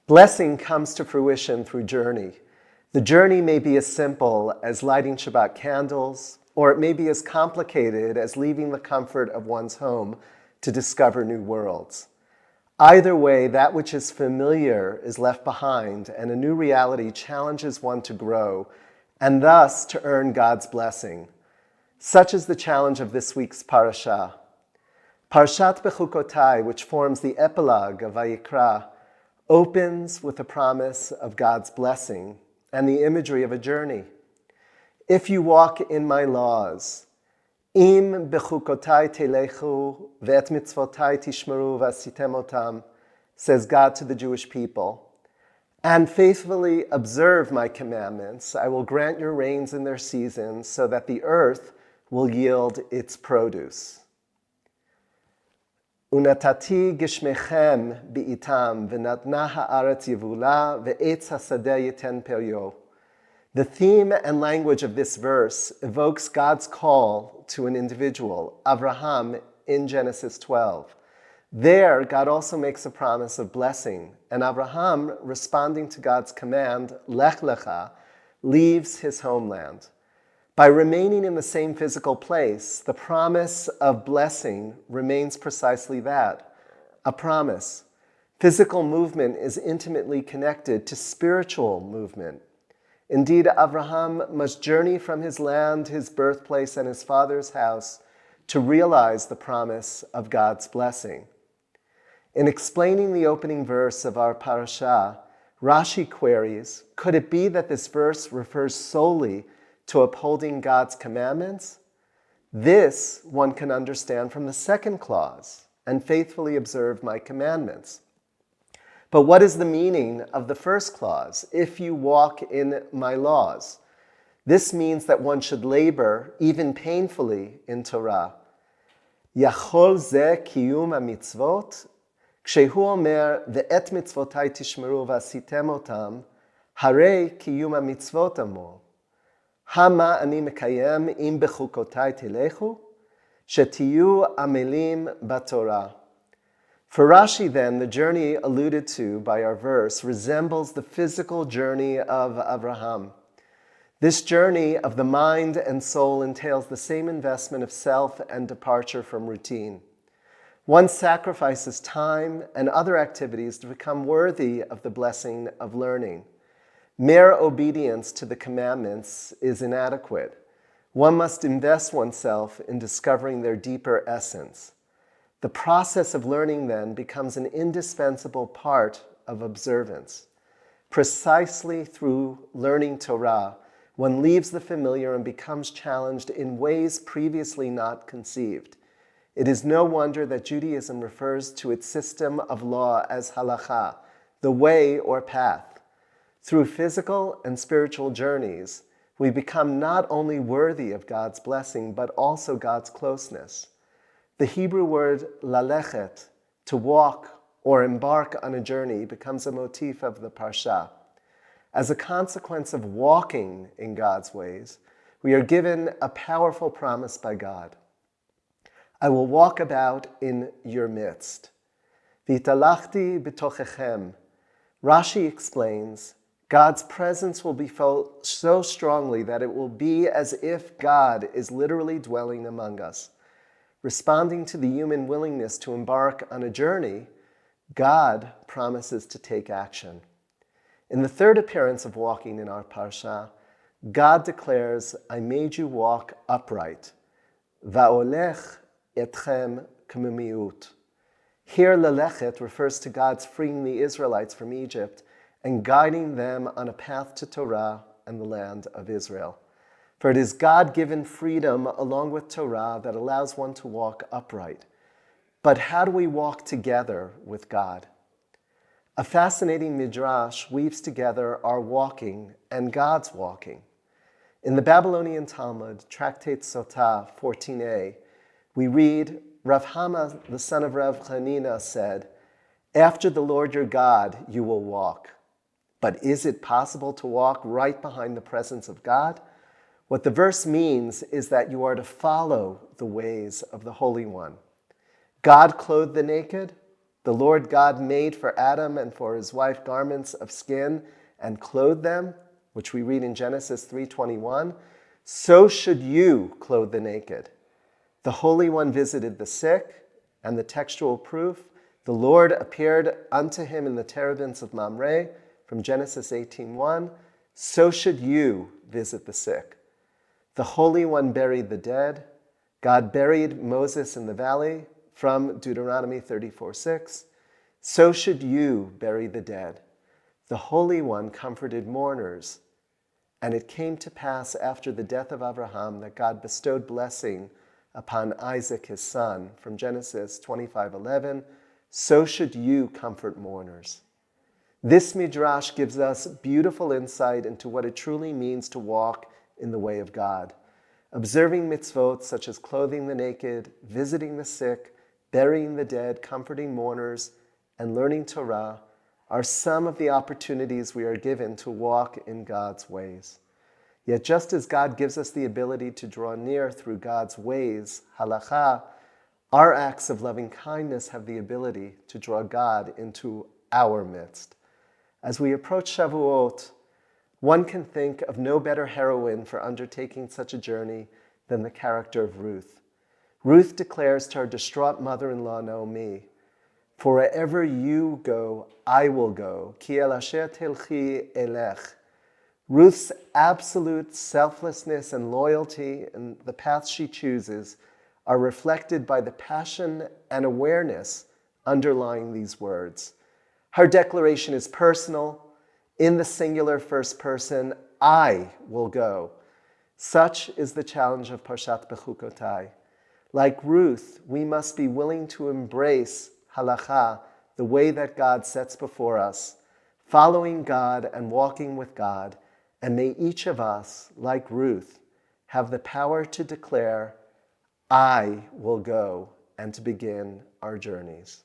Blessing comes to fruition through journey. The journey may be as simple as lighting Shabbat candles, or it may be as complicated as leaving the comfort of one's home to discover new worlds. Either way, that which is familiar is left behind, and a new reality challenges one to grow, and thus to earn God's blessing. Such is the challenge of this week's Parashat. Parashat Behukotai, which forms the epilogue of Vayikra, opens with the promise of God's blessing and the imagery of a journey. If you walk in my laws, im behukotai telechu ve'et mitzvotai tishmeru v'asitem otam, says God to the Jewish people, and faithfully observe my commandments, I will grant your rains in their seasons so that the earth will yield its produce. Unatati gishmechem bi'itam v'natna ha'aretz yevula ve'etz hasadeh yiten peryo. The theme and language of this verse evokes God's call to an individual, Abraham, in Genesis 12. There, God also makes a promise of blessing, and Abraham, responding to God's command, Lech Lecha, leaves his homeland. By remaining in the same physical place, the promise of blessing remains precisely that, a promise. Physical movement is intimately connected to spiritual movement. Indeed, Abraham must journey from his land, his birthplace, and his father's house to realize the promise of God's blessing. In explaining the opening verse of our parasha, Rashi queries, could it be that this verse refers solely to upholding God's commandments? This one can understand from the second clause, and faithfully observe my commandments. But what is the meaning of the first clause, if you walk in my laws? This means that one should labor, even painfully, in Torah. Yachol ze kiyum ha-mitzvot, kshehu omer ve'et mitzvotai tishmeru v'asitem otam, harei kiyum ha-mitzvot amo. Hama ani mekayem im bechukotai telechu, shetiyu amelim batorah. For Rashi, then, the journey alluded to by our verse resembles the physical journey of Abraham. This journey of the mind and soul entails the same investment of self and departure from routine. One sacrifices time and other activities to become worthy of the blessing of learning. Mere obedience to the commandments is inadequate. One must invest oneself in discovering their deeper essence. The process of learning, then, becomes an indispensable part of observance. Precisely through learning Torah, one leaves the familiar and becomes challenged in ways previously not conceived. It is no wonder that Judaism refers to its system of law as halakha, the way or path. Through physical and spiritual journeys, we become not only worthy of God's blessing, but also God's closeness. The Hebrew word lalechet, to walk or embark on a journey, becomes a motif of the parsha. As a consequence of walking in God's ways, we are given a powerful promise by God. I will walk about in your midst. V'talachti b'tochechem. Rashi explains, God's presence will be felt so strongly that it will be as if God is literally dwelling among us. Responding to the human willingness to embark on a journey, God promises to take action. In the third appearance of walking in our parsha, God declares, I made you walk upright. Va'olech etchem k'memiut. Here, lelechet refers to God's freeing the Israelites from Egypt and guiding them on a path to Torah and the land of Israel. For it is God-given freedom along with Torah that allows one to walk upright. But how do we walk together with God? A fascinating midrash weaves together our walking and God's walking. In the Babylonian Talmud, Tractate Sotah 14a, we read, Rav Hama, the son of Rav Chanina, said, after the Lord your God you will walk. But is it possible to walk right behind the presence of God? What the verse means is that you are to follow the ways of the Holy One. God clothed the naked, the Lord God made for Adam and for his wife garments of skin and clothed them, which we read in Genesis 3:21, so should you clothe the naked. The Holy One visited the sick, and the textual proof, the Lord appeared unto him in the terebinths of Mamre, from Genesis 18:1, so should you visit the sick. The Holy One buried the dead. God buried Moses in the valley, from Deuteronomy 34:6. So should you bury the dead. The Holy One comforted mourners. And it came to pass after the death of Abraham that God bestowed blessing upon Isaac his son, from Genesis 25:11. So should you comfort mourners. This midrash gives us beautiful insight into what it truly means to walk in the way of God. Observing mitzvot such as clothing the naked, visiting the sick, burying the dead, comforting mourners, and learning Torah are some of the opportunities we are given to walk in God's ways. Yet just as God gives us the ability to draw near through God's ways, halakha, our acts of loving kindness have the ability to draw God into our midst. As we approach Shavuot, one can think of no better heroine for undertaking such a journey than the character of Ruth. Ruth declares to her distraught mother-in-law Naomi, "For wherever you go, I will go. Ki el asher telchi elech." Ruth's absolute selflessness and loyalty and the path she chooses are reflected by the passion and awareness underlying these words. Her declaration is personal, in the singular first person, I will go. Such is the challenge of Parashat Behukotai. Like Ruth, we must be willing to embrace halakha, the way that God sets before us, following God and walking with God, and may each of us, like Ruth, have the power to declare, I will go, and to begin our journeys.